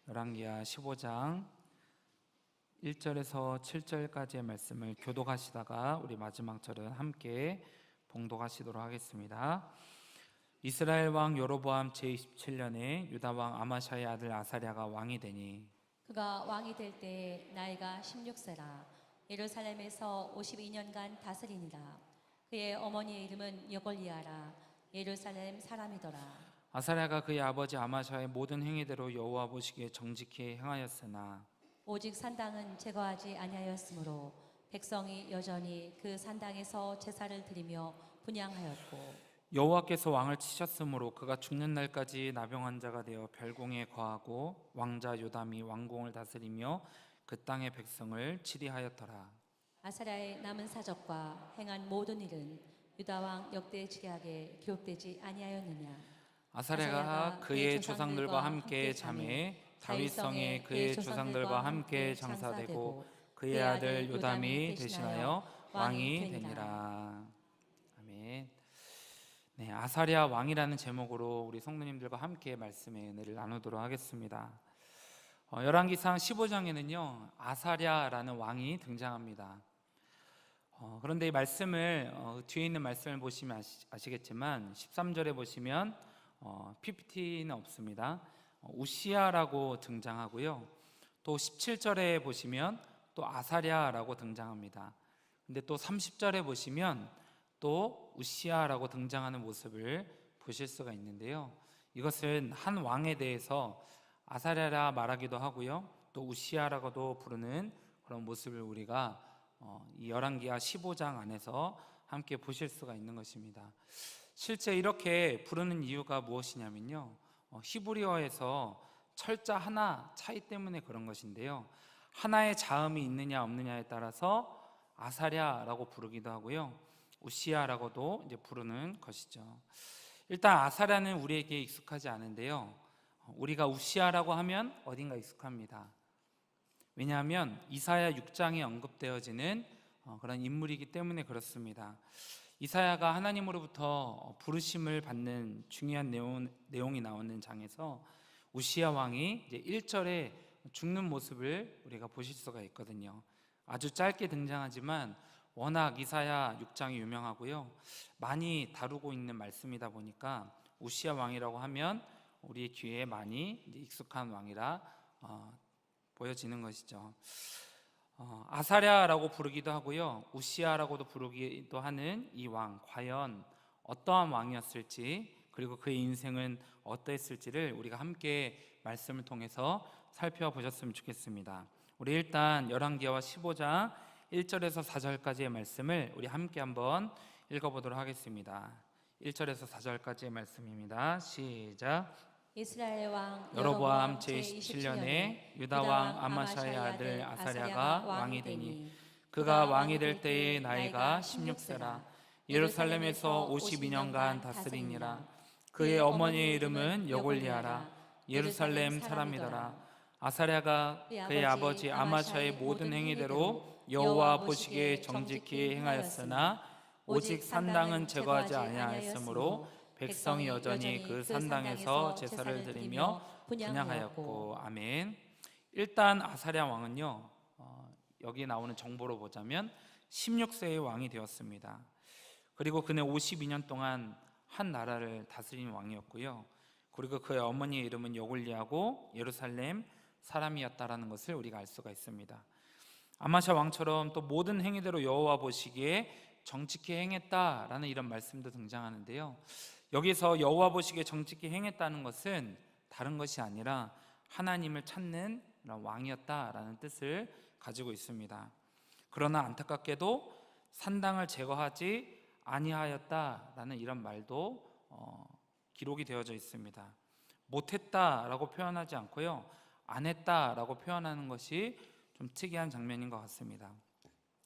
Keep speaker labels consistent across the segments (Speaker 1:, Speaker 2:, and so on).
Speaker 1: 열왕기하 15장 1절에서 7절까지의 말씀을 교독하시다가 우리 마지막 절은 함께 봉독하시도록 하겠습니다. 이스라엘 왕 여로보암 제27년에 유다 왕 아마샤의 아들 아사랴가 왕이 되니
Speaker 2: 그가 왕이 될 때 나이가 16세라. 예루살렘에서 52년간 다스리니라. 그의 어머니의 이름은 여골리아라. 예루살렘 사람이더라.
Speaker 1: 아사랴가 그의 아버지 아마샤의 모든 행위대로 여호와 보시기에 정직히 행하였으나
Speaker 2: 오직 산당은 제거하지 아니하였으므로 백성이 여전히 그 산당에서 제사를 드리며 분향하였고
Speaker 1: 여호와께서 왕을 치셨으므로 그가 죽는 날까지 나병 환자가 되어 별궁에 거하고 왕자 요담이 왕궁을 다스리며 그 땅의 백성을 치리하였더라.
Speaker 2: 아사랴의 남은 사적과 행한 모든 일은 유다 왕 역대 지략에 기록되지 아니하였느냐.
Speaker 1: 아사랴가 그의 조상들과 함께 잠에 다윗성에 그의 조상들과 함께 장사되고 그의 아들 요담이 대신하여 왕이 되니라. 아멘. 네, 아사랴 왕이라는 제목으로 우리 성도님들과 함께 말씀의 은혜를 나누도록 하겠습니다. 열왕기상 15장에는요 아사랴라는 왕이 등장합니다. 그런데 이 말씀을 뒤에 있는 말씀을 보시면 아시겠지만 13절에 보시면 PPT는 없습니다. 우시야라고 등장하고요. 또 17절에 보시면 또 아사랴라고 등장합니다. 근데 또 30절에 보시면 또 우시야라고 등장하는 모습을 보실 수가 있는데요. 이것은 한 왕에 대해서 아사랴라 말하기도 하고요. 또 우시야라고도 부르는 그런 모습을 우리가 이 열왕기하 15장 안에서 함께 보실 수가 있는 것입니다. 실제 이렇게 부르는 이유가 무엇이냐면요, 히브리어에서 철자 하나 차이 때문에 그런 것인데요, 하나의 자음이 있느냐 없느냐에 따라서 아사랴라고 부르기도 하고요, 우시야라고도 이제 부르는 것이죠. 일단 아사랴는 우리에게 익숙하지 않은데요, 우리가 우시야라고 하면 어딘가 익숙합니다. 왜냐하면 이사야 6장에 언급되어지는 그런 인물이기 때문에 그렇습니다. 이사야가 하나님으로부터 부르심을 받는 중요한 내용이 나오는 장에서 우시야 왕이 이제 1절에 죽는 모습을 우리가 보실 수가 있거든요. 아주 짧게 등장하지만 워낙 이사야 6장이 유명하고요, 많이 다루고 있는 말씀이다 보니까 우시야 왕이라고 하면 우리의 귀에 많이 익숙한 왕이라 보여지는 것이죠. 아사랴라고 부르기도 하고요, 우시야라고도 부르기도 하는 이 왕, 과연 어떠한 왕이었을지, 그리고 그의 인생은 어떠했을지를 우리가 함께 말씀을 통해서 살펴보셨으면 좋겠습니다. 우리 일단 열왕기하 15장 1절에서 4절까지의 말씀을 우리 함께 한번 읽어보도록 하겠습니다. 1절에서 4절까지의 말씀입니다. 시작.
Speaker 2: 이스라엘 왕
Speaker 1: 여로보암 제27년에 유다 왕 아마샤의 아들 아사랴가 왕이 되니 그가 왕이 될 때의 나이가 16세라. 예루살렘에서 52년간 다스리니라. 그의 어머니의 이름은 여골리아라. 예루살렘 사람이더라. 아사랴가 그의 아버지 아마샤의 모든 행위대로 여호와 보시기에 정직히 행하였으나 오직 산당은 제거하지 아니하였으므로 백성이 여전히 그 산당에서 제사를 드리며 분향하였고. 아멘. 일단 아사랴 왕은요, 여기 나오는 정보로 보자면 16세의 왕이 되었습니다. 그리고 그는 52년 동안 한 나라를 다스린 왕이었고요, 그리고 그의 어머니의 이름은 여골리아고 예루살렘 사람이었다라는 것을 우리가 알 수가 있습니다. 아마샤 왕처럼 또 모든 행위대로 여호와 보시기에 정직히 행했다라는 이런 말씀도 등장하는데요, 여기서 여호와 보시기에 정직히 행했다는 것은 다른 것이 아니라 하나님을 찾는 왕이었다라는 뜻을 가지고 있습니다. 그러나 안타깝게도 산당을 제거하지 아니하였다라는 이런 말도 기록이 되어져 있습니다. 못했다라고 표현하지 않고요, 안 했다라고 표현하는 것이 좀 특이한 장면인 것 같습니다.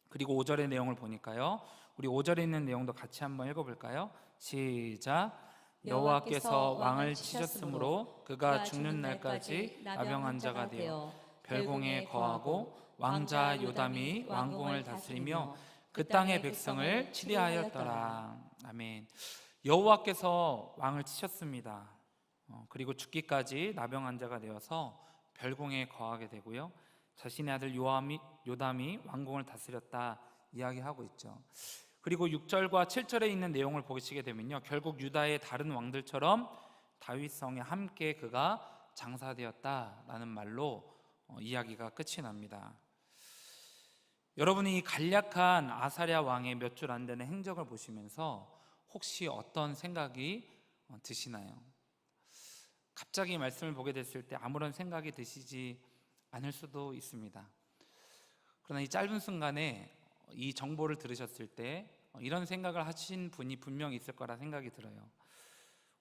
Speaker 1: 그리고 5절의 내용을 보니까요, 우리 5절에 있는 내용도 같이 한번 읽어볼까요? 시작. 여호와께서 왕을 치셨으므로 그가 죽는 날까지 나병 환자가 되어 별궁에 거하고 왕자 요담이 왕궁을 다스리며 그 땅의 백성을 치리하였더라. 아멘. 여호와께서 왕을 치셨습니다. 그리고 죽기까지 나병 환자가 되어서 별궁에 거하게 되고요. 자신의 아들 요담이 왕궁을 다스렸다 이야기하고 있죠. 그리고 6절과 7절에 있는 내용을 보시게 되면요, 결국 유다의 다른 왕들처럼 다윗성에 함께 그가 장사되었다라는 말로 이야기가 끝이 납니다. 여러분이 이 간략한 아사랴 왕의 몇 줄 안 되는 행적을 보시면서 혹시 어떤 생각이 드시나요? 갑자기 말씀을 보게 됐을 때 아무런 생각이 드시지 않을 수도 있습니다. 그러나 이 짧은 순간에 이 정보를 들으셨을 때 이런 생각을 하신 분이 분명히 있을 거라 생각이 들어요.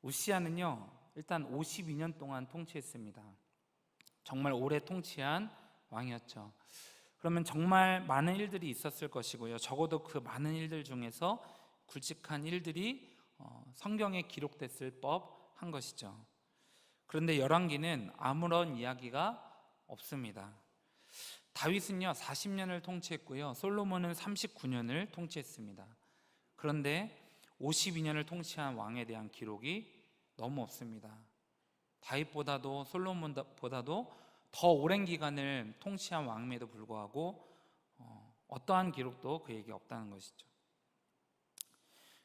Speaker 1: 우시야는요, 일단 52년 동안 통치했습니다. 정말 오래 통치한 왕이었죠. 그러면 정말 많은 일들이 있었을 것이고요. 적어도 그 많은 일들 중에서 굵직한 일들이 성경에 기록됐을 법한 것이죠. 그런데 열왕기는 아무런 이야기가 없습니다. 다윗은요 40년을 통치했고요, 솔로몬은 39년을 통치했습니다. 그런데 52년을 통치한 왕에 대한 기록이 너무 없습니다. 다윗보다도 솔로몬보다도 더 오랜 기간을 통치한 왕임에도 불구하고 어떠한 기록도 그에게 없다는 것이죠.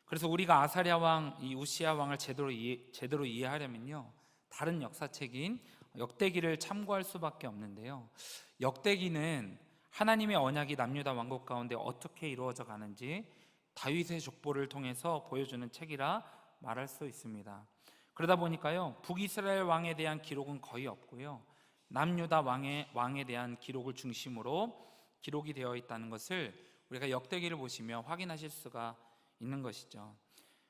Speaker 1: 그래서 우리가 아사랴 왕, 이 우시야 왕을 제대로 이해하려면요, 다른 역사책인 역대기를 참고할 수밖에 없는데요, 역대기는 하나님의 언약이 남유다 왕국 가운데 어떻게 이루어져 가는지 다윗의 족보를 통해서 보여주는 책이라 말할 수 있습니다. 그러다 보니까요, 북이스라엘 왕에 대한 기록은 거의 없고요, 남유다 왕에 대한 기록을 중심으로 기록이 되어 있다는 것을 우리가 역대기를 보시면 확인하실 수가 있는 것이죠.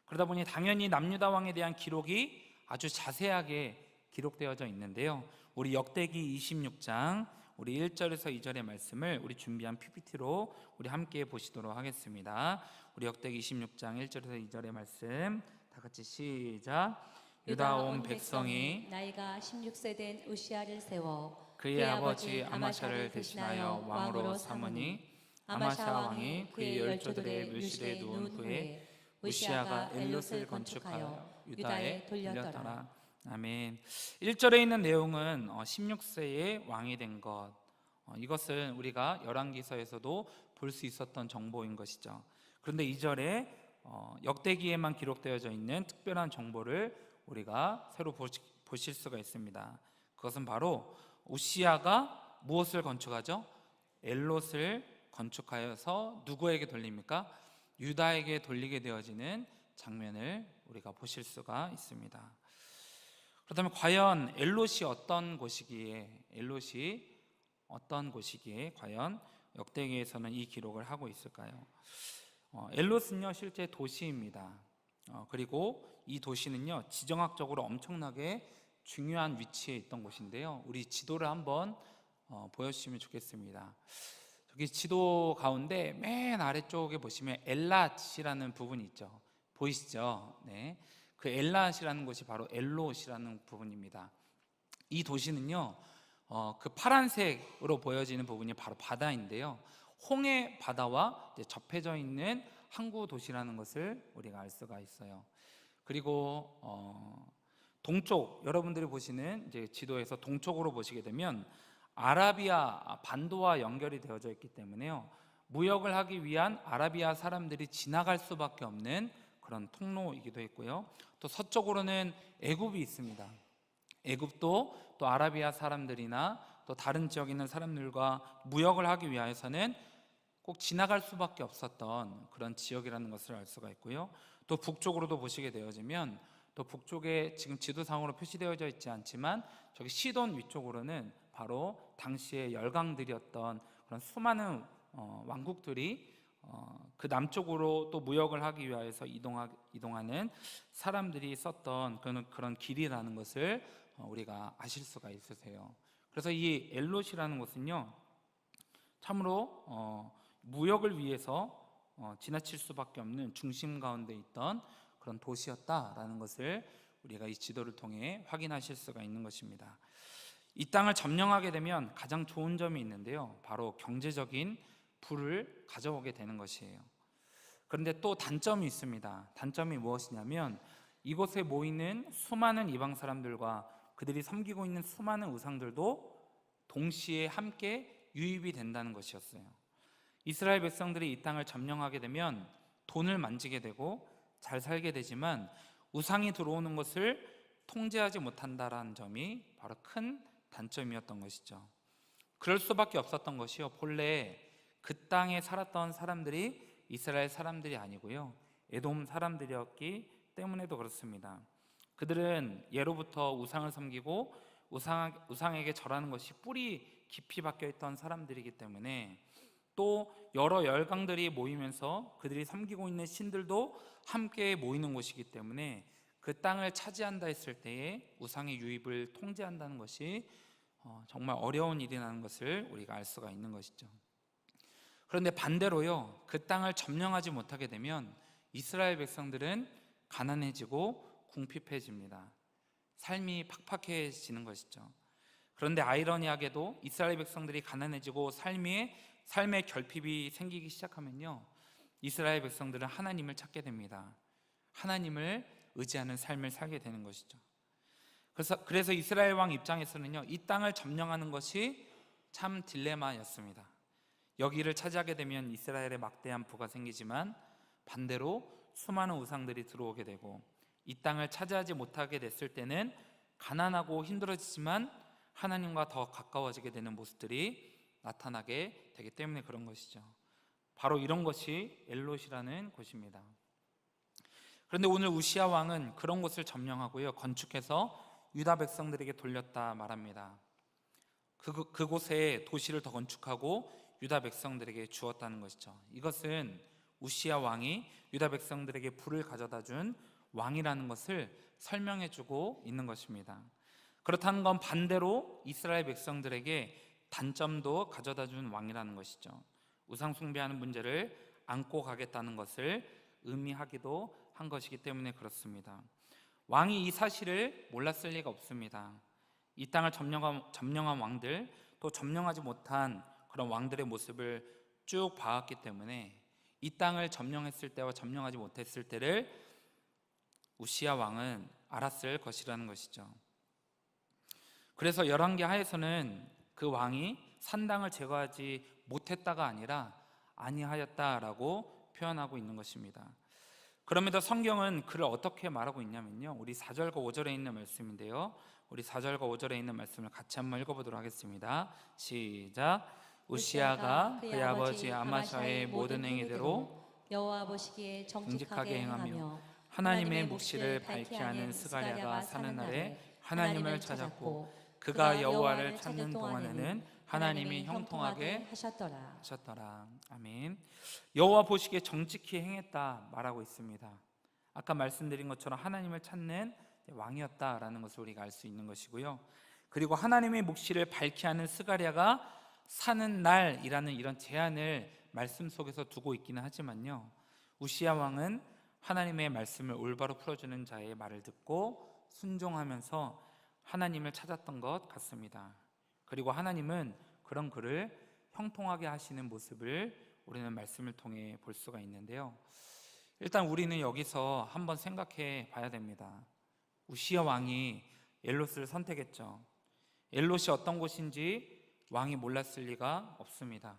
Speaker 1: 그러다 보니 당연히 남유다 왕에 대한 기록이 아주 자세하게 기록되어져 있는데요, 우리 역대기 26장 우리 1절에서 2절의 말씀을 우리 준비한 PPT로 우리 함께 보시도록 하겠습니다. 우리 역대기 26장 1절에서 2절의 말씀 다 같이 시작. 유다 온 백성이
Speaker 2: 나이가 16세 된 우시야를 세워
Speaker 1: 그의 아버지 아마샤를 대신하여 왕으로 삼으니 아마샤 왕이 그의 열조들의 묘실에 누운 후에 우시야가 엘롯을 건축하여 유다에 돌렸더라. 아멘. 1절에 있는 내용은 16세의 왕이 된 것, 이것은 우리가 열왕기서에서도 볼 수 있었던 정보인 것이죠. 그런데 2절에 역대기에만 기록되어져 있는 특별한 정보를 우리가 새로 보실 수가 있습니다. 그것은 바로 우시야가 무엇을 건축하죠? 엘롯을 건축하여서 누구에게 돌립니까? 유다에게 돌리게 되어지는 장면을 우리가 보실 수가 있습니다. 그렇다면 과연 엘롯이 어떤 곳이기에 과연 역대기에서는 이 기록을 하고 있을까요? 엘롯은요 실제 도시입니다. 그리고 이 도시는요 지정학적으로 엄청나게 중요한 위치에 있던 곳인데요, 우리 지도를 한번 보여주시면 좋겠습니다. 저기 지도 가운데 맨 아래쪽에 보시면 엘랏이라는 부분이 있죠. 보이시죠? 네. 그 엘랏이라는 곳이 바로 엘롯이라는 부분입니다. 이 도시는요, 그 파란색으로 보여지는 부분이 바로 바다인데요, 홍해 바다와 접해져 있는 항구 도시라는 것을 우리가 알 수가 있어요. 그리고 동쪽, 여러분들이 보시는 이제 지도에서 동쪽으로 보시게 되면 아라비아 반도와 연결이 되어져 있기 때문에요, 무역을 하기 위한 아라비아 사람들이 지나갈 수밖에 없는 그런 통로이기도 했고요, 또 서쪽으로는 애굽이 있습니다. 애굽도 또 아라비아 사람들이나 또 다른 지역에 있는 사람들과 무역을 하기 위해서는 꼭 지나갈 수밖에 없었던 그런 지역이라는 것을 알 수가 있고요, 또 북쪽으로도 보시게 되어지면 또 북쪽에 지금 지도상으로 표시되어져 있지 않지만 저기 시돈 위쪽으로는 바로 당시의 열강들이었던 그런 수많은 왕국들이 그 남쪽으로 또 무역을 하기 위해서 이동하는 사람들이 썼던 그런 길이라는 것을 우리가 아실 수가 있으세요. 그래서 이 엘롯이라는 곳은요 참으로 무역을 위해서 지나칠 수밖에 없는 중심 가운데 있던 그런 도시였다라는 것을 우리가 이 지도를 통해 확인하실 수가 있는 것입니다. 이 땅을 점령하게 되면 가장 좋은 점이 있는데요, 바로 경제적인 부를 가져오게 되는 것이에요. 그런데 또 단점이 있습니다. 단점이 무엇이냐면 이곳에 모이는 수많은 이방 사람들과 그들이 섬기고 있는 수많은 우상들도 동시에 함께 유입이 된다는 것이었어요. 이스라엘 백성들이 이 땅을 점령하게 되면 돈을 만지게 되고 잘 살게 되지만 우상이 들어오는 것을 통제하지 못한다라는 점이 바로 큰 단점이었던 것이죠. 그럴 수밖에 없었던 것이요, 본래 그 땅에 살았던 사람들이 이스라엘 사람들이 아니고요, 에돔 사람들이었기 때문에도 그렇습니다. 그들은 예로부터 우상을 섬기고 우상에게 절하는 것이 뿌리 깊이 박혀 있던 사람들이기 때문에, 또 여러 열강들이 모이면서 그들이 섬기고 있는 신들도 함께 모이는 곳이기 때문에 그 땅을 차지한다 했을 때에 우상의 유입을 통제한다는 것이 정말 어려운 일이라는 것을 우리가 알 수가 있는 것이죠. 그런데 반대로요, 그 땅을 점령하지 못하게 되면 이스라엘 백성들은 가난해지고 궁핍해집니다. 삶이 팍팍해지는 것이죠. 그런데 아이러니하게도 이스라엘 백성들이 가난해지고 삶의 결핍이 생기기 시작하면요, 이스라엘 백성들은 하나님을 찾게 됩니다. 하나님을 의지하는 삶을 살게 되는 것이죠. 그래서 이스라엘 왕 입장에서는요, 이 땅을 점령하는 것이 참 딜레마였습니다. 여기를 차지하게 되면 이스라엘에 막대한 부가 생기지만 반대로 수많은 우상들이 들어오게 되고, 이 땅을 차지하지 못하게 됐을 때는 가난하고 힘들어지지만 하나님과 더 가까워지게 되는 모습들이 나타나게 되기 때문에 그런 것이죠. 바로 이런 것이 엘롯이라는 곳입니다. 그런데 오늘 우시야 왕은 그런 곳을 점령하고요, 건축해서 유다 백성들에게 돌렸다 말합니다. 그곳에 도시를 더 건축하고 유다 백성들에게 주었다는 것이죠. 이것은 우시야 왕이 유다 백성들에게 불을 가져다 준 왕이라는 것을 설명해 주고 있는 것입니다. 그렇다는 건 반대로 이스라엘 백성들에게 단점도 가져다 준 왕이라는 것이죠. 우상 숭배하는 문제를 안고 가겠다는 것을 의미하기도 한 것이기 때문에 그렇습니다. 왕이 이 사실을 몰랐을 리가 없습니다. 이 땅을 점령한 왕들, 또 점령하지 못한 그런 왕들의 모습을 쭉 봐왔기 때문에 이 땅을 점령했을 때와 점령하지 못했을 때를 우시야 왕은 알았을 것이라는 것이죠. 그래서 열왕기 하에서는 그 왕이 산당을 제거하지 못했다가 아니라 아니하였다라고 표현하고 있는 것입니다. 그럼에도 성경은 그를 어떻게 말하고 있냐면요, 우리 4절과 5절에 있는 말씀인데요, 우리 4절과 5절에 있는 말씀을 같이 한번 읽어보도록 하겠습니다. 시작. 우시야가 그의 아버지 아마샤의 모든 행위대로
Speaker 2: 여호와 보시기에
Speaker 1: 정직하게
Speaker 2: 정직하게
Speaker 1: 행하며
Speaker 2: 행하며
Speaker 1: 하나님의 묵시를 밝히 하는 스가랴가 사는 날에 하나님을 찾았고 그가 여호와를 찾는 동안에는 하나님이 형통하게 하셨더라. 아멘. 여호와 보시기에 정직히 행했다 말하고 있습니다. 아까 말씀드린 것처럼 하나님을 찾는 왕이었다라는 것을 우리가 알 수 있는 것이고요. 그리고 하나님의 묵시를 밝히 하는 스가랴가 사는 날이라는 이런 제안을 말씀 속에서 두고 있기는 하지만요, 우시야 왕은 하나님의 말씀을 올바로 풀어주는 자의 말을 듣고 순종하면서 하나님을 찾았던 것 같습니다. 그리고 하나님은 그런 그를 형통하게 하시는 모습을 우리는 말씀을 통해 볼 수가 있는데요, 일단 우리는 여기서 한번 생각해 봐야 됩니다. 우시야 왕이 엘롯을 선택했죠. 엘롯이 어떤 곳인지 왕이 몰랐을 리가 없습니다.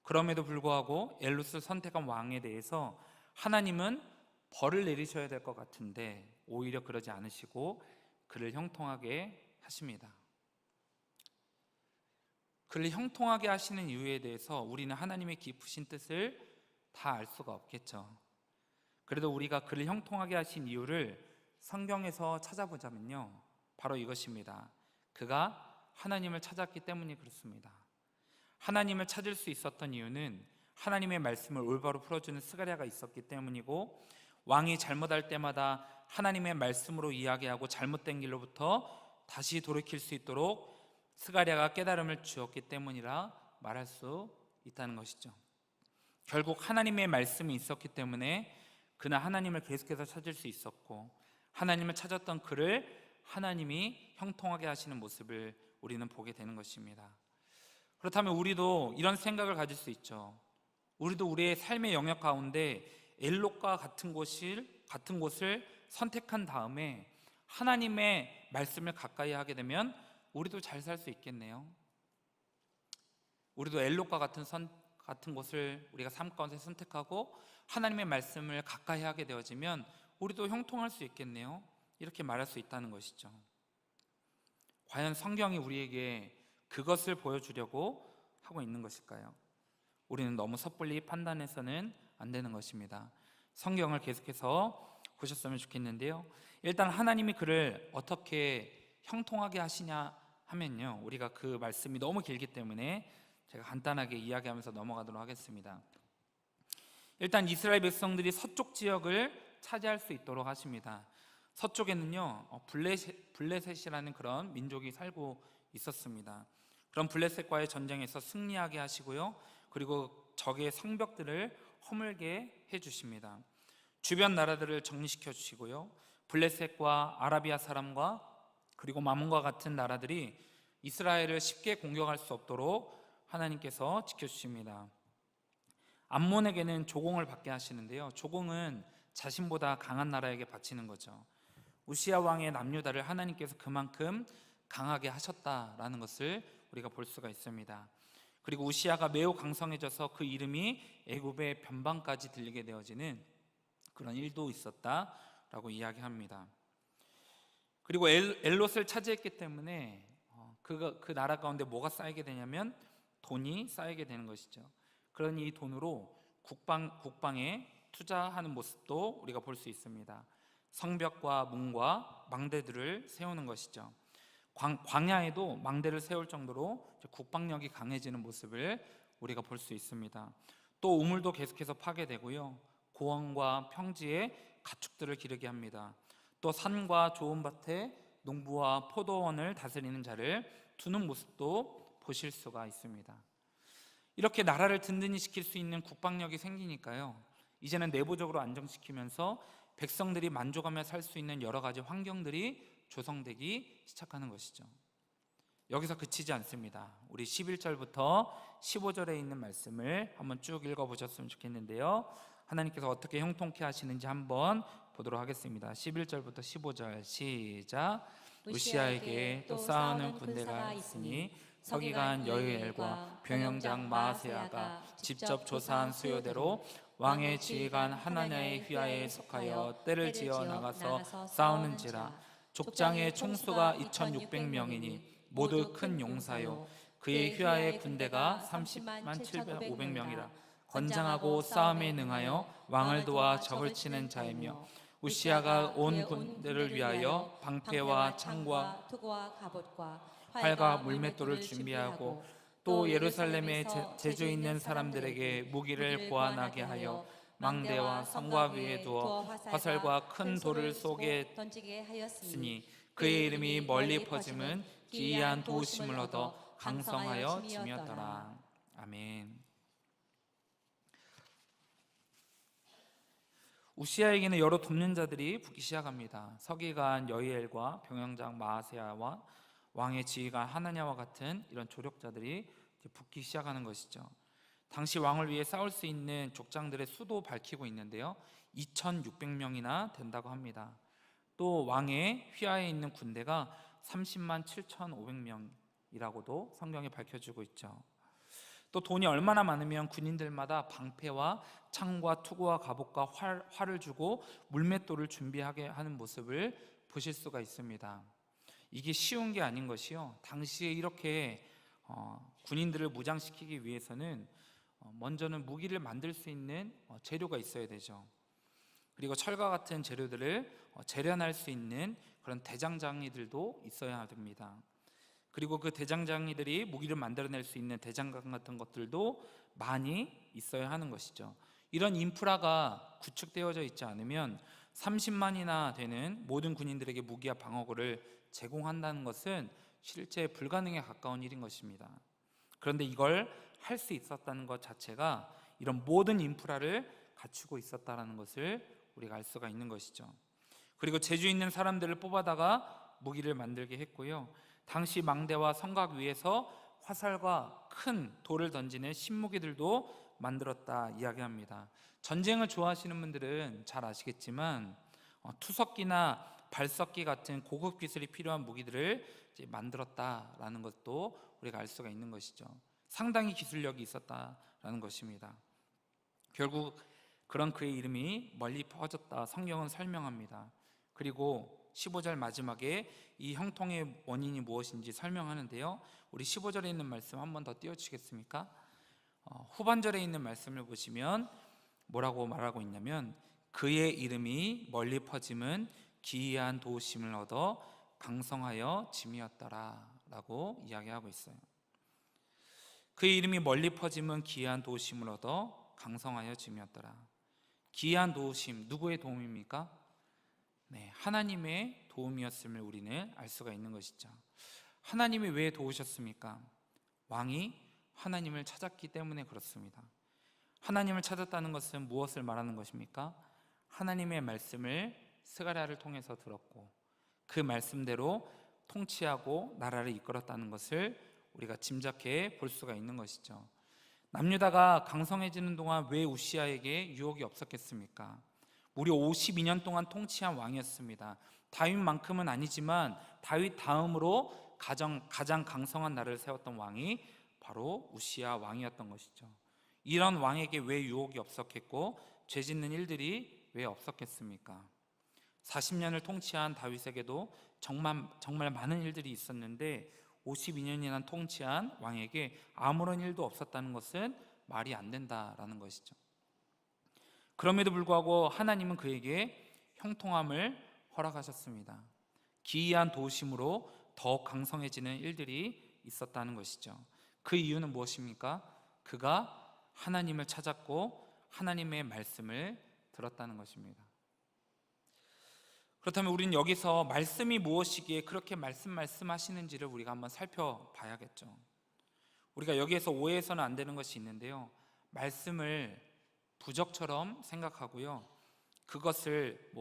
Speaker 1: 그럼에도 불구하고 엘롯을 선택한 왕에 대해서 하나님은 벌을 내리셔야 될 것 같은데 오히려 그러지 않으시고 그를 형통하게 하십니다. 그를 형통하게 하시는 이유에 대해서 우리는 하나님의 깊으신 뜻을 다 알 수가 없겠죠. 그래도 우리가 그를 형통하게 하신 이유를 성경에서 찾아보자면요, 바로 이것입니다. 그가 하나님을 찾았기 때문이 그렇습니다. 하나님을 찾을 수 있었던 이유는 하나님의 말씀을 올바로 풀어주는 스가랴가 있었기 때문이고, 왕이 잘못할 때마다 하나님의 말씀으로 이야기하고 잘못된 길로부터 다시 돌이킬 수 있도록 스가랴가 깨달음을 주었기 때문이라 말할 수 있다는 것이죠. 결국 하나님의 말씀이 있었기 때문에 그는 하나님을 계속해서 찾을 수 있었고, 하나님을 찾았던 그를 하나님이 형통하게 하시는 모습을 우리는 보게 되는 것입니다. 그렇다면 우리도 이런 생각을 가질 수 있죠. 우리도 우리의 삶의 영역 가운데 엘롯과 같은 곳을 선택한 다음에 하나님의 말씀을 가까이 하게 되면 우리도 잘 살 수 있겠네요. 우리도 엘롯과 같은 곳을 우리가 삶 가운데 선택하고 하나님의 말씀을 가까이 하게 되어지면 우리도 형통할 수 있겠네요. 이렇게 말할 수 있다는 것이죠. 과연 성경이 우리에게 그것을 보여주려고 하고 있는 것일까요? 우리는 너무 섣불리 판단해서는 안 되는 것입니다. 성경을 계속해서 보셨으면 좋겠는데요. 일단 하나님이 그를 어떻게 형통하게 하시냐 하면요, 우리가 그 말씀이 너무 길기 때문에 제가 간단하게 이야기하면서 넘어가도록 하겠습니다. 일단 이스라엘 백성들이 서쪽 지역을 차지할 수 있도록 하십니다. 서쪽에는요 블레셋이라는 그런 민족이 살고 있었습니다. 그런 블레셋과의 전쟁에서 승리하게 하시고요, 그리고 적의 성벽들을 허물게 해주십니다. 주변 나라들을 정리시켜 주시고요, 블레셋과 아라비아 사람과 그리고 마몬과 같은 나라들이 이스라엘을 쉽게 공격할 수 없도록 하나님께서 지켜주십니다. 암몬에게는 조공을 받게 하시는데요, 조공은 자신보다 강한 나라에게 바치는 거죠. 우시아 왕의 남유다를 하나님께서 그만큼 강하게 하셨다라는 것을 우리가 볼 수가 있습니다. 그리고 우시아가 매우 강성해져서 그 이름이 애굽의 변방까지 들리게 되어지는 그런 일도 있었다라고 이야기합니다. 그리고 엘롯을 차지했기 때문에 그 나라 가운데 뭐가 쌓이게 되냐면 돈이 쌓이게 되는 것이죠. 그러니 이 돈으로 국방에 투자하는 모습도 우리가 볼 수 있습니다. 성벽과 문과 망대들을 세우는 것이죠. 광야에도 망대를 세울 정도로 국방력이 강해지는 모습을 우리가 볼 수 있습니다. 또 우물도 계속해서 파괴되고요, 고원과 평지에 가축들을 기르게 합니다. 또 산과 좋은 밭에 농부와 포도원을 다스리는 자를 두는 모습도 보실 수가 있습니다. 이렇게 나라를 든든히 지킬 수 있는 국방력이 생기니까요, 이제는 내부적으로 안정시키면서 백성들이 만족하며 살 수 있는 여러 가지 환경들이 조성되기 시작하는 것이죠. 여기서 그치지 않습니다. 우리 11절부터 15절에 있는 말씀을 한번 쭉 읽어보셨으면 좋겠는데요, 하나님께서 어떻게 형통케 하시는지 한번 보도록 하겠습니다. 11절부터 15절 시작. 우시아에게 또 싸우는 군대가 있으니 서기관 여유엘과 병영장 마아세야가 직접 조사한 수요대로 왕의 지휘관 하나냐의 휘하에 속하여 떼를 지어 나가서 싸우는지라. 족장의 총수가 2,600명이니 모두 큰 용사요, 그의 휘하의 군대가 30만 7,500명이라. 건장하고 싸움에 능하여 왕을 도와 적을 치는 자이며, 우시아가 온 군대를 위하여 방패와 창과
Speaker 2: 투구와 갑옷과
Speaker 1: 활과 물맷돌을 준비하고 또 예루살렘에 제주 있는 사람들에게 무기를 보완하게 하여 망대와 성과 위에 두어 화살과 큰 돌을 속에
Speaker 2: 던지게 하였으니
Speaker 1: 그의 이름이 멀리 퍼짐은 기이한 도우심을 얻어 강성하여 짐이었더라. 아멘. 우시아에게는 여러 돕는 자들이 붙기 시작합니다. 서기관 여이엘과 병영장 마아세야와 왕의 지휘관 하나냐와 같은 이런 조력자들이 붙기 시작하는 것이죠. 당시 왕을 위해 싸울 수 있는 족장들의 수도 밝히고 있는데요, 2,600명이나 된다고 합니다. 또 왕의 휘하에 있는 군대가 30만 7,500명이라고도 성경에 밝혀주고 있죠. 또 돈이 얼마나 많으면 군인들마다 방패와 창과 투구와 갑옷과 활을 주고 물맷돌을 준비하게 하는 모습을 보실 수가 있습니다. 이게 쉬운 게 아닌 것이요, 당시에 이렇게 군인들을 무장시키기 위해서는 먼저는 무기를 만들 수 있는 재료가 있어야 되죠. 그리고 철과 같은 재료들을 재련할 수 있는 그런 대장장이들도 있어야 됩니다. 그리고 그 대장장이들이 무기를 만들어낼 수 있는 대장간 같은 것들도 많이 있어야 하는 것이죠. 이런 인프라가 구축되어져 있지 않으면 30만이나 되는 모든 군인들에게 무기와 방어구를 제공한다는 것은 실제 불가능에 가까운 일인 것입니다. 그런데 이걸 할 수 있었다는 것 자체가 이런 모든 인프라를 갖추고 있었다는 것을 우리가 알 수가 있는 것이죠. 그리고 재주 있는 사람들을 뽑아다가 무기를 만들게 했고요, 당시 망대와 성곽 위에서 화살과 큰 돌을 던지는 신무기들도 만들었다 이야기합니다. 전쟁을 좋아하시는 분들은 잘 아시겠지만 투석기나 발석기 같은 고급 기술이 필요한 무기들을 이제 만들었다라는 것도 우리가 알 수가 있는 것이죠. 상당히 기술력이 있었다라는 것입니다. 결국 그런 그의 이름이 멀리 퍼졌다, 성경은 설명합니다. 그리고 15절 마지막에 이 형통의 원인이 무엇인지 설명하는데요, 우리 15절에 있는 말씀 한 번 더 띄워주시겠습니까? 후반절에 있는 말씀을 보시면 뭐라고 말하고 있냐면, 그의 이름이 멀리 퍼짐은 기이한 도우심을 얻어 강성하여 짐이었더라 라고 이야기하고 있어요. 그의 이름이 멀리 퍼짐은 기이한 도우심을 얻어 강성하여 짐이었더라. 기이한 도우심, 누구의 도움입니까? 네, 하나님의 도움이었음을 우리는 알 수가 있는 것이죠. 하나님이 왜 도우셨습니까? 왕이 하나님을 찾았기 때문에 그렇습니다. 하나님을 찾았다는 것은 무엇을 말하는 것입니까? 하나님의 말씀을 스가랴를 통해서 들었고 그 말씀대로 통치하고 나라를 이끌었다는 것을 우리가 짐작해 볼 수가 있는 것이죠. 남유다가 강성해지는 동안 왜 우시아에게 유혹이 없었겠습니까? 무려 52년 동안 통치한 왕이었습니다. 다윗만큼은 아니지만 다윗 다음으로 가장 강성한 나라를 세웠던 왕이 바로 우시아 왕이었던 것이죠. 이런 왕에게 왜 유혹이 없었겠고 죄 짓는 일들이 왜 없었겠습니까? 40년을 통치한 다윗에게도 정말 많은 일들이 있었는데 52년이나 통치한 왕에게 아무런 일도 없었다는 것은 말이 안 된다라는 것이죠. 그럼에도 불구하고 하나님은 그에게 형통함을 허락하셨습니다. 기이한 도우심으로 더욱 강성해지는 일들이 있었다는 것이죠. 그 이유는 무엇입니까? 그가 하나님을 찾았고 하나님의 말씀을 들었다는 것입니다. 그렇다면 우리는 여기서 말씀이 무엇이기에 그렇게 말씀하시는지를 우리가 한번 살펴봐야겠죠. 우리가 여기에서 오해해서는 안 되는 것이 있는데요, 말씀을 부적처럼 생각하고요, 그것을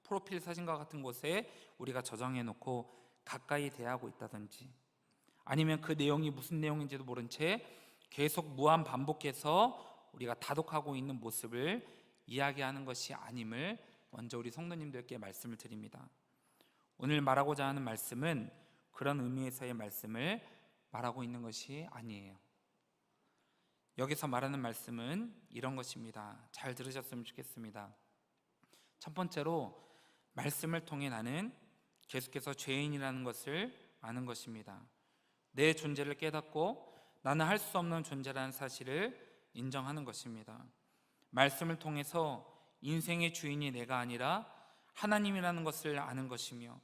Speaker 1: 프로필 사진과 같은 곳에 우리가 저장해 놓고 가까이 대하고 있다든지, 아니면 그 내용이 무슨 내용인지도 모른 채 계속 무한 반복해서 우리가 다독하고 있는 모습을 이야기하는 것이 아님을 먼저 우리 성도님들께 말씀을 드립니다. 오늘 말하고자 하는 말씀은 그런 의미에서의 말씀을 말하고 있는 것이 아니에요. 여기서 말하는 말씀은 이런 것입니다. 잘 들으셨으면 좋겠습니다. 첫 번째로, 말씀을 통해 나는 계속해서 죄인이라는 것을 아는 것입니다. 내 존재를 깨닫고 나는 할 수 없는 존재라는 사실을 인정하는 것입니다. 말씀을 통해서 인생의 주인이 내가 아니라 하나님이라는 것을 아는 것이며,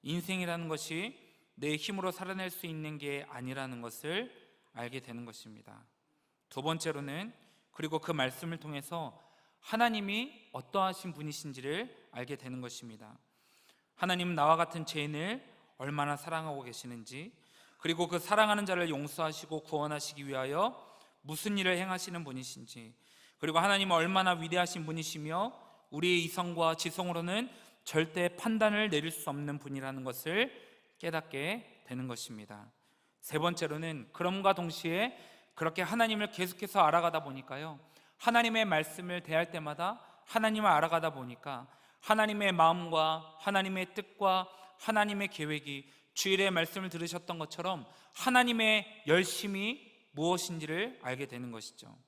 Speaker 1: 인생이라는 것이 내 힘으로 살아낼 수 있는 게 아니라는 것을 알게 되는 것입니다. 두 번째로는, 그리고 그 말씀을 통해서 하나님이 어떠하신 분이신지를 알게 되는 것입니다. 하나님은 나와 같은 죄인을 얼마나 사랑하고 계시는지, 그리고 그 사랑하는 자를 용서하시고 구원하시기 위하여 무슨 일을 행하시는 분이신지, 그리고 하나님은 얼마나 위대하신 분이시며 우리의 이성과 지성으로는 절대 판단을 내릴 수 없는 분이라는 것을 깨닫게 되는 것입니다. 세 번째로는, 그럼과 동시에 그렇게 하나님을 계속해서 알아가다 보니까요, 하나님의 말씀을 대할 때마다 하나님을 알아가다 보니까 하나님의 마음과 하나님의 뜻과 하나님의 계획이, 주일에 말씀을 들으셨던 것처럼 하나님의 열심이 무엇인지를 알게 되는 것이죠.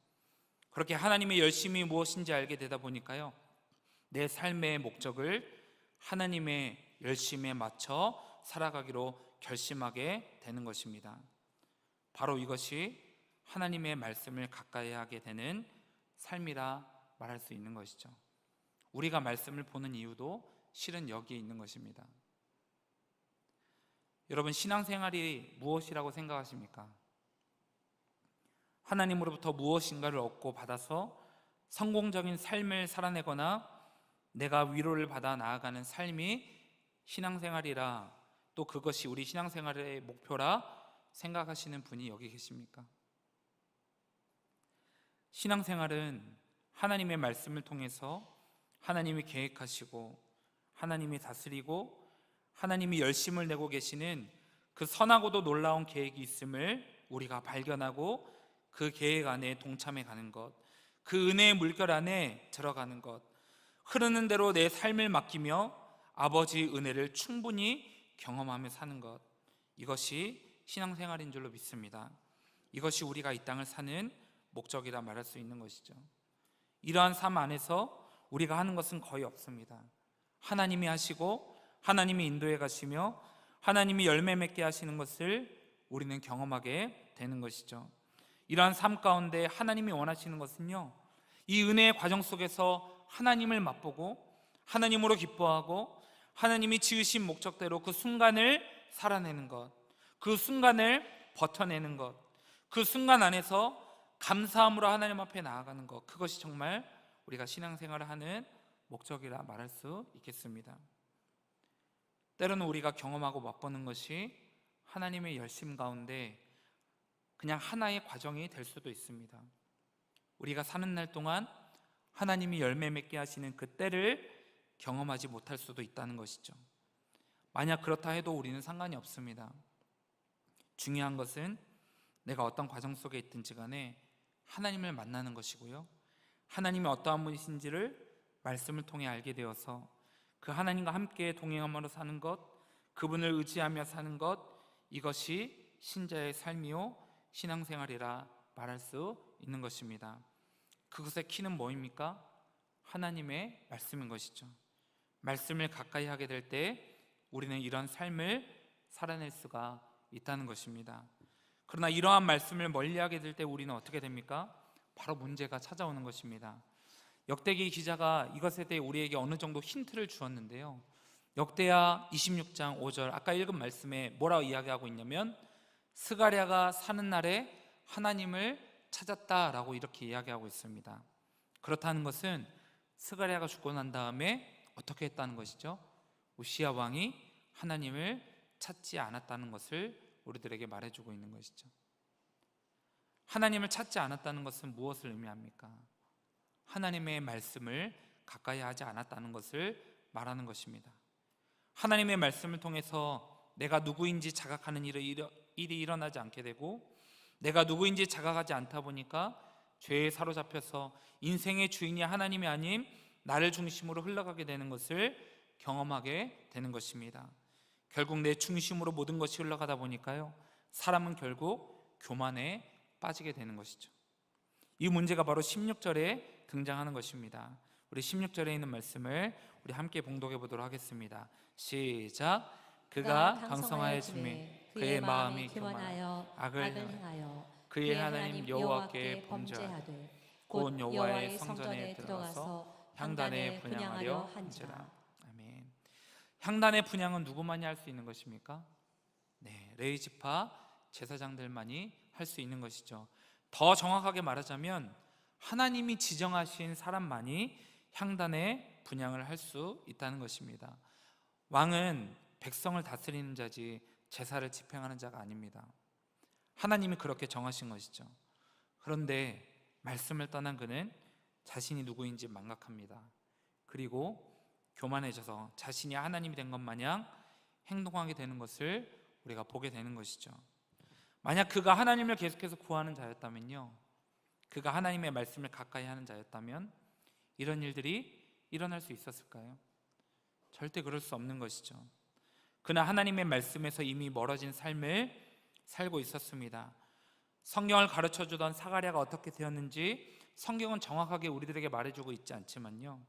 Speaker 1: 그렇게 하나님의 열심이 무엇인지 알게 되다 보니까요, 내 삶의 목적을 하나님의 열심에 맞춰 살아가기로 결심하게 되는 것입니다. 바로 이것이 하나님의 말씀을 가까이 하게 되는 삶이라 말할 수 있는 것이죠. 우리가 말씀을 보는 이유도 실은 여기에 있는 것입니다. 여러분, 신앙생활이 무엇이라고 생각하십니까? 하나님으로부터 무엇인가를 얻고 받아서 성공적인 삶을 살아내거나 내가 위로를 받아 나아가는 삶이 신앙생활이라, 또 그것이 우리 신앙생활의 목표라 생각하시는 분이 여기 계십니까? 신앙생활은 하나님의 말씀을 통해서 하나님이 계획하시고 하나님이 다스리고 하나님이 열심을 내고 계시는 그 선하고도 놀라운 계획이 있음을 우리가 발견하고 그 계획 안에 동참해 가는 것, 그 은혜의 물결 안에 들어가는 것, 흐르는 대로 내 삶을 맡기며 아버지 은혜를 충분히 경험하며 사는 것, 이것이 신앙생활인 줄로 믿습니다. 이것이 우리가 이 땅을 사는 목적이라 말할 수 있는 것이죠. 이러한 삶 안에서 우리가 하는 것은 거의 없습니다. 하나님이 하시고 하나님이 인도해 가시며 하나님이 열매 맺게 하시는 것을 우리는 경험하게 되는 것이죠. 이러한 삶 가운데 하나님이 원하시는 것은요, 이 은혜의 과정 속에서 하나님을 맛보고 하나님으로 기뻐하고 하나님이 지으신 목적대로 그 순간을 살아내는 것, 그 순간을 버텨내는 것, 그 순간 안에서 감사함으로 하나님 앞에 나아가는 것, 그것이 정말 우리가 신앙생활을 하는 목적이라 말할 수 있겠습니다. 때로는 우리가 경험하고 맛보는 것이 하나님의 열심 가운데 그냥 하나의 과정이 될 수도 있습니다. 우리가 사는 날 동안 하나님이 열매 맺게 하시는 그 때를 경험하지 못할 수도 있다는 것이죠. 만약 그렇다 해도 우리는 상관이 없습니다. 중요한 것은 내가 어떤 과정 속에 있든지 간에 하나님을 만나는 것이고요, 하나님이 어떠한 분이신지를 말씀을 통해 알게 되어서 그 하나님과 함께 동행함으로 사는 것, 그분을 의지하며 사는 것, 이것이 신자의 삶이요 신앙생활이라 말할 수 있는 것입니다. 그것의 키는 뭐입니까? 하나님의 말씀인 것이죠. 말씀을 가까이 하게 될 때 우리는 이런 삶을 살아낼 수가 있다는 것입니다. 그러나 이러한 말씀을 멀리하게 될 때 우리는 어떻게 됩니까? 바로 문제가 찾아오는 것입니다. 역대기 기자가 이것에 대해 우리에게 어느 정도 힌트를 주었는데요, 역대하 26장 5절 아까 읽은 말씀에 뭐라고 이야기하고 있냐면 스가랴가 사는 날에 하나님을 찾았다라고 이렇게 이야기하고 있습니다. 그렇다는 것은 스가랴가 죽고 난 다음에 어떻게 했다는 것이죠? 우시야 왕이 하나님을 찾지 않았다는 것을 우리들에게 말해주고 있는 것이죠. 하나님을 찾지 않았다는 것은 무엇을 의미합니까? 하나님의 말씀을 가까이 하지 않았다는 것을 말하는 것입니다. 하나님의 말씀을 통해서 내가 누구인지 자각하는 일이 일어나지 않게 되고, 내가 누구인지 자각하지 않다 보니까 죄에 사로잡혀서 인생의 주인이 하나님이 아님 나를 중심으로 흘러가게 되는 것을 경험하게 되는 것입니다. 결국 내 중심으로 모든 것이 흘러가다 보니까요, 사람은 결국 교만에 빠지게 되는 것이죠. 이 문제가 바로 16절에 등장하는 것입니다. 우리 16절에 있는 말씀을 우리 함께 봉독해 보도록 하겠습니다. 시작. 그가 강성하였음에 그의 마음이 교만하여 악을 행하여 그의 하나님 여호와께 범죄하되 곧 여호와의 성전에 들어가서 향단에 분향하려 한지라. 아멘. 향단의 분향은 누구만이 할 수 있는 것입니까? 네, 레위 지파 제사장들만이 할 수 있는 것이죠. 더 정확하게 말하자면 하나님이 지정하신 사람만이 향단의 분향을 할 수 있다는 것입니다. 왕은 백성을 다스리는 자지 제사를 집행하는 자가 아닙니다. 하나님이 그렇게 정하신 것이죠. 그런데 말씀을 떠난 그는 자신이 누구인지 망각합니다. 그리고 교만해져서 자신이 하나님이 된 것 마냥 행동하게 되는 것을 우리가 보게 되는 것이죠. 만약 그가 하나님을 계속해서 구하는 자였다면요, 그가 하나님의 말씀을 가까이 하는 자였다면 이런 일들이 일어날 수 있었을까요? 절대 그럴 수 없는 것이죠. 그는 하나님의 말씀에서 이미 멀어진 삶을 살고 있었습니다. 성경을 가르쳐주던 사가랴가 어떻게 되었는지 성경은 정확하게 우리들에게 말해주고 있지 않지만요,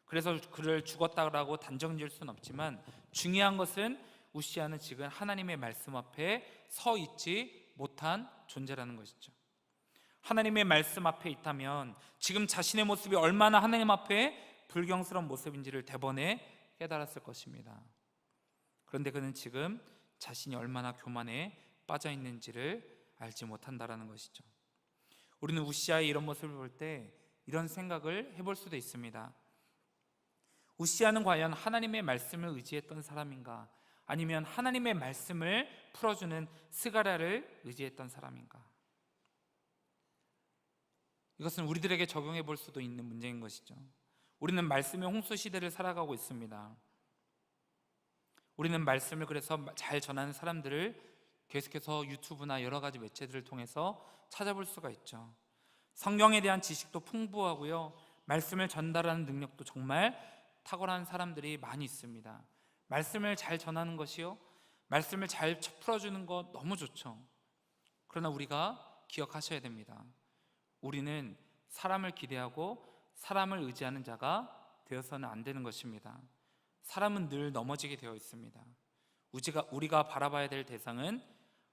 Speaker 1: 그래서 그를 죽었다라고 단정지을 수는 없지만 중요한 것은 우시야는 지금 하나님의 말씀 앞에 서 있지 못한 존재라는 것이죠. 하나님의 말씀 앞에 있다면 지금 자신의 모습이 얼마나 하나님 앞에 불경스러운 모습인지를 대번에 깨달았을 것입니다. 그런데 그는 지금 자신이 얼마나 교만에 빠져 있는지를 알지 못한다라는 것이죠. 우리는 우시야의 이런 모습을 볼 때 이런 생각을 해볼 수도 있습니다. 우시야는 과연 하나님의 말씀을 의지했던 사람인가, 아니면 하나님의 말씀을 풀어주는 스가랴를 의지했던 사람인가? 이것은 우리들에게 적용해 볼 수도 있는 문제인 것이죠. 우리는 말씀의 홍수 시대를 살아가고 있습니다. 우리는 말씀을 그래서 잘 전하는 사람들을 계속해서 유튜브나 여러 가지 매체들을 통해서 찾아볼 수가 있죠. 성경에 대한 지식도 풍부하고요, 말씀을 전달하는 능력도 정말 탁월한 사람들이 많이 있습니다. 말씀을 잘 전하는 것이요, 말씀을 잘 풀어주는 것 너무 좋죠. 그러나 우리가 기억하셔야 됩니다. 우리는 사람을 기대하고 사람을 의지하는 자가 되어서는 안 되는 것입니다. 사람은 늘 넘어지게 되어 있습니다. 우리가 바라봐야 될 대상은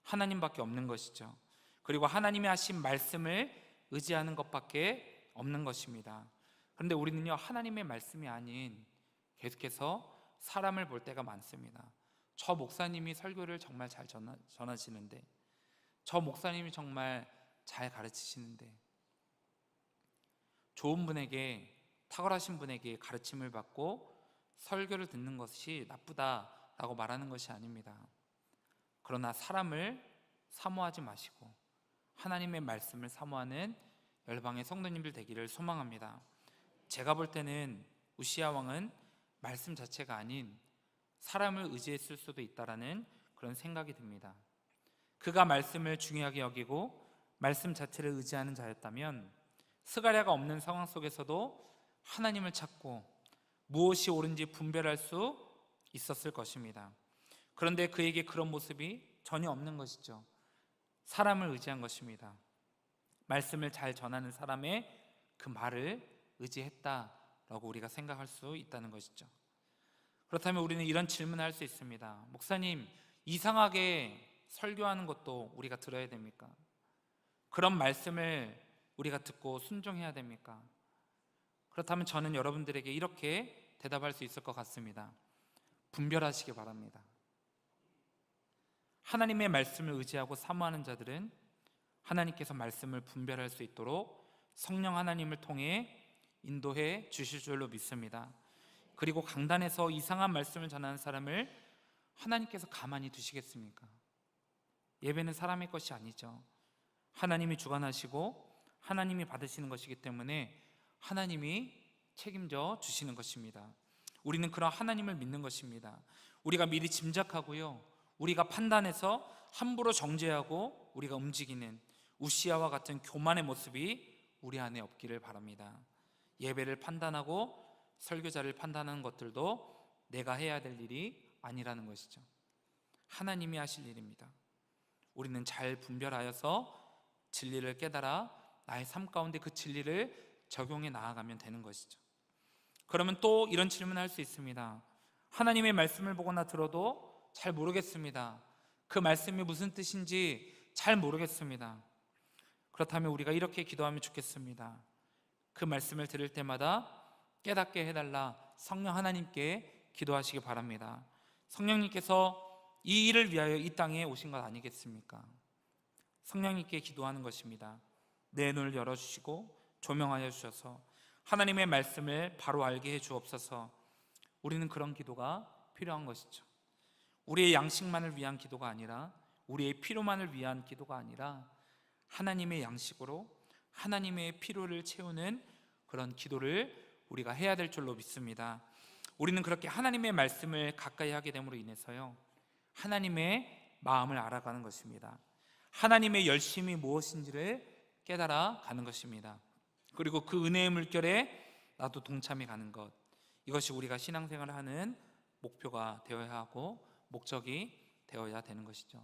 Speaker 1: 하나님밖에 없는 것이죠. 그리고 하나님이 하신 말씀을 의지하는 것밖에 없는 것입니다. 그런데 우리는요, 하나님의 말씀이 아닌 계속해서 사람을 볼 때가 많습니다. 저 목사님이 설교를 정말 잘 전하시는데, 저 목사님이 정말 잘 가르치시는데, 좋은 분에게, 탁월하신 분에게 가르침을 받고 설교를 듣는 것이 나쁘다라고 말하는 것이 아닙니다. 그러나 사람을 사모하지 마시고 하나님의 말씀을 사모하는 열방의 성도님들 되기를 소망합니다. 제가 볼 때는 우시야 왕은 말씀 자체가 아닌 사람을 의지했을 수도 있다라는 그런 생각이 듭니다. 그가 말씀을 중요하게 여기고 말씀 자체를 의지하는 자였다면 스가랴가 없는 상황 속에서도 하나님을 찾고 무엇이 옳은지 분별할 수 있었을 것입니다. 그런데 그에게 그런 모습이 전혀 없는 것이죠. 사람을 의지한 것입니다. 말씀을 잘 전하는 사람의 그 말을 의지했다라고 우리가 생각할 수 있다는 것이죠. 그렇다면 우리는 이런 질문을 할 수 있습니다. 목사님, 이상하게 설교하는 것도 우리가 들어야 됩니까? 그런 말씀을 우리가 듣고 순종해야 됩니까? 그렇다면 저는 여러분들에게 이렇게 대답할 수 있을 것 같습니다. 분별하시기 바랍니다. 하나님의 말씀을 의지하고 사모하는 자들은 하나님께서 말씀을 분별할 수 있도록 성령 하나님을 통해 인도해 주실 줄로 믿습니다. 그리고 강단에서 이상한 말씀을 전하는 사람을 하나님께서 가만히 두시겠습니까? 예배는 사람의 것이 아니죠. 하나님이 주관하시고 하나님이 받으시는 것이기 때문에 하나님이 책임져 주시는 것입니다. 우리는 그런 하나님을 믿는 것입니다. 우리가 미리 짐작하고요, 우리가 판단해서 함부로 정죄하고 우리가 움직이는 우시야와 같은 교만의 모습이 우리 안에 없기를 바랍니다. 예배를 판단하고 설교자를 판단하는 것들도 내가 해야 될 일이 아니라는 것이죠. 하나님이 하실 일입니다. 우리는 잘 분별하여서 진리를 깨달아 나의 삶 가운데 그 진리를 적용해 나아가면 되는 것이죠. 그러면 또 이런 질문을 할 수 있습니다. 하나님의 말씀을 보거나 들어도 잘 모르겠습니다. 그 말씀이 무슨 뜻인지 잘 모르겠습니다. 그렇다면 우리가 이렇게 기도하면 좋겠습니다. 그 말씀을 들을 때마다 깨닫게 해달라 성령 하나님께 기도하시기 바랍니다. 성령님께서 이 일을 위하여 이 땅에 오신 것 아니겠습니까? 성령님께 기도하는 것입니다. 내 눈을 열어주시고 조명하여 주셔서 하나님의 말씀을 바로 알게 해 주옵소서. 우리는 그런 기도가 필요한 것이죠. 우리의 양식만을 위한 기도가 아니라, 우리의 필요만을 위한 기도가 아니라 하나님의 양식으로 하나님의 필요를 채우는 그런 기도를 우리가 해야 될 줄로 믿습니다. 우리는 그렇게 하나님의 말씀을 가까이 하게 됨으로 인해서요, 하나님의 마음을 알아가는 것입니다. 하나님의 열심이 무엇인지를 깨달아 가는 것입니다. 그리고 그 은혜의 물결에 나도 동참해 가는 것, 이것이 우리가 신앙생활을 하는 목표가 되어야 하고 목적이 되어야 되는 것이죠.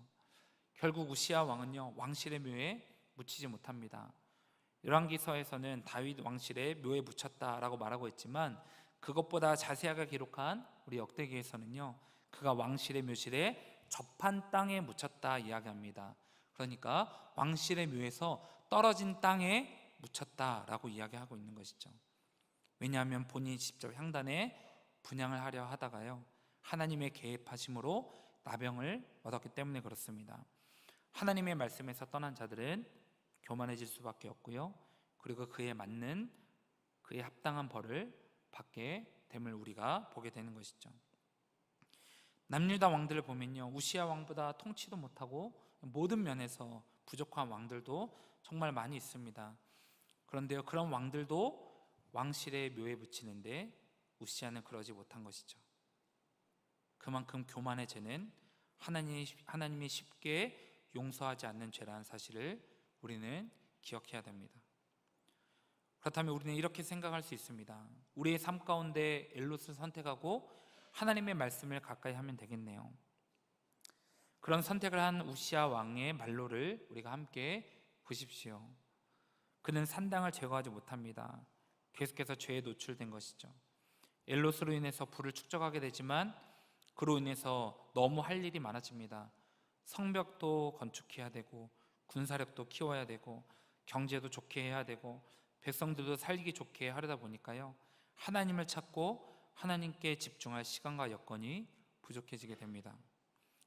Speaker 1: 결국 우시야 왕은요, 왕실의 묘에 묻히지 못합니다. 열왕기서에서는 다윗 왕실의 묘에 묻혔다라고 말하고 있지만, 그것보다 자세하게 기록한 우리 역대기에서는요, 그가 왕실의 묘실에 접한 땅에 묻혔다 이야기합니다. 그러니까 왕실의 묘에서 떨어진 땅에 묻혔다라고 이야기하고 있는 것이죠. 왜냐하면 본인이 직접 향단에 분향을 하려 하다가요, 하나님의 개입하심으로 나병을 얻었기 때문에 그렇습니다. 하나님의 말씀에서 떠난 자들은 교만해질 수밖에 없고요, 그리고 그에 맞는, 그에 합당한 벌을 받게 됨을 우리가 보게 되는 것이죠. 남유다 왕들을 보면요, 우시야 왕보다 통치도 못하고 모든 면에서 부족한 왕들도 정말 많이 있습니다. 그런데요, 그런 왕들도 왕실의 묘에 붙이는데 우시야는 그러지 못한 것이죠. 그만큼 교만의 죄는 하나님이 쉽게 용서하지 않는 죄라는 사실을 우리는 기억해야 됩니다. 그렇다면 우리는 이렇게 생각할 수 있습니다. 우리의 삶 가운데 엘롯을 선택하고 하나님의 말씀을 가까이 하면 되겠네요. 그런 선택을 한 우시야 왕의 말로를 우리가 함께 보십시오. 그는 산당을 제거하지 못합니다. 계속해서 죄에 노출된 것이죠. 엘롯으로 인해서 부를 축적하게 되지만 그로 인해서 너무 할 일이 많아집니다. 성벽도 건축해야 되고 군사력도 키워야 되고 경제도 좋게 해야 되고 백성들도 살기 좋게 하려다 보니까요, 하나님을 찾고 하나님께 집중할 시간과 여건이 부족해지게 됩니다.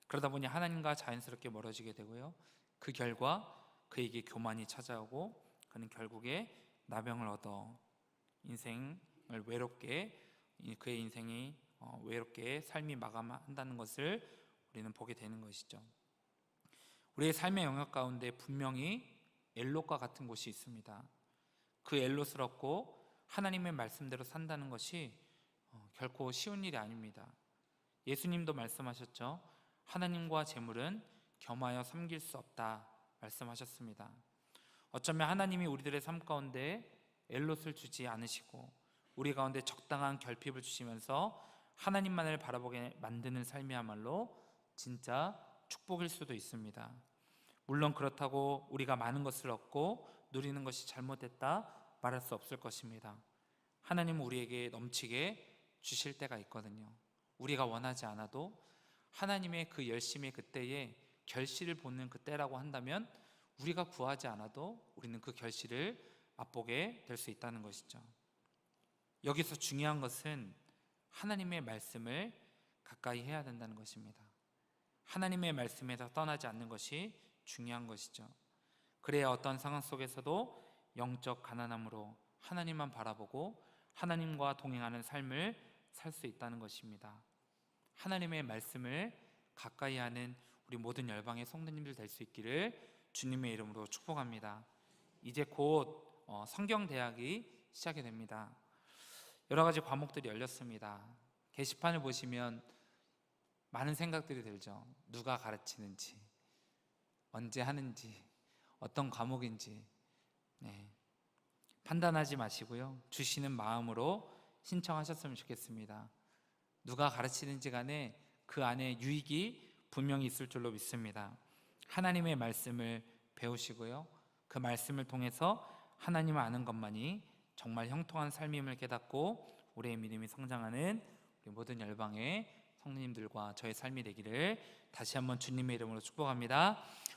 Speaker 1: 그러다 보니 하나님과 자연스럽게 멀어지게 되고요, 그 결과 그에게 교만이 찾아오고 그는 결국에 나병을 얻어 인생을 외롭게, 그의 인생이 외롭게 삶이 마감한다는 것을 우리는 보게 되는 것이죠. 우리의 삶의 영역 가운데 분명히 엘롯과 같은 곳이 있습니다. 그 엘롯을 얻고 하나님의 말씀대로 산다는 것이 결코 쉬운 일이 아닙니다. 예수님도 말씀하셨죠. 하나님과 재물은 겸하여 섬길 수 없다 말씀하셨습니다. 어쩌면 하나님이 우리들의 삶 가운데 엘롯을 주지 않으시고 우리 가운데 적당한 결핍을 주시면서 하나님만을 바라보게 만드는 삶이야말로 진짜 축복일 수도 있습니다. 물론 그렇다고 우리가 많은 것을 얻고 누리는 것이 잘못됐다 말할 수 없을 것입니다. 하나님은 우리에게 넘치게 주실 때가 있거든요. 우리가 원하지 않아도 하나님의 그 열심의 그때에 결실을 보는 그때라고 한다면 우리가 구하지 않아도 우리는 그 결실을 맛보게 될 수 있다는 것이죠. 여기서 중요한 것은 하나님의 말씀을 가까이 해야 된다는 것입니다. 하나님의 말씀에서 떠나지 않는 것이 중요한 것이죠. 그래야 어떤 상황 속에서도 영적 가난함으로 하나님만 바라보고 하나님과 동행하는 삶을 살 수 있다는 것입니다. 하나님의 말씀을 가까이 하는 우리 모든 열방의 성도님들 될 수 있기를 주님의 이름으로 축복합니다. 이제 곧 성경대학이 시작이 됩니다. 여러 가지 과목들이 열렸습니다. 게시판을 보시면 많은 생각들이 들죠. 누가 가르치는지, 언제 하는지, 어떤 과목인지. 판단하지 마시고요, 주시는 마음으로 신청하셨으면 좋겠습니다. 누가 가르치는지 간에 그 안에 유익이 분명히 있을 줄로 믿습니다. 하나님의 말씀을 배우시고요, 그 말씀을 통해서 하나님을 아는 것만이 정말 형통한 삶임을 깨닫고 우리의 믿음이 성장하는 우리 모든 열방의 성도님들과 저의 삶이 되기를 다시 한번 주님의 이름으로 축복합니다.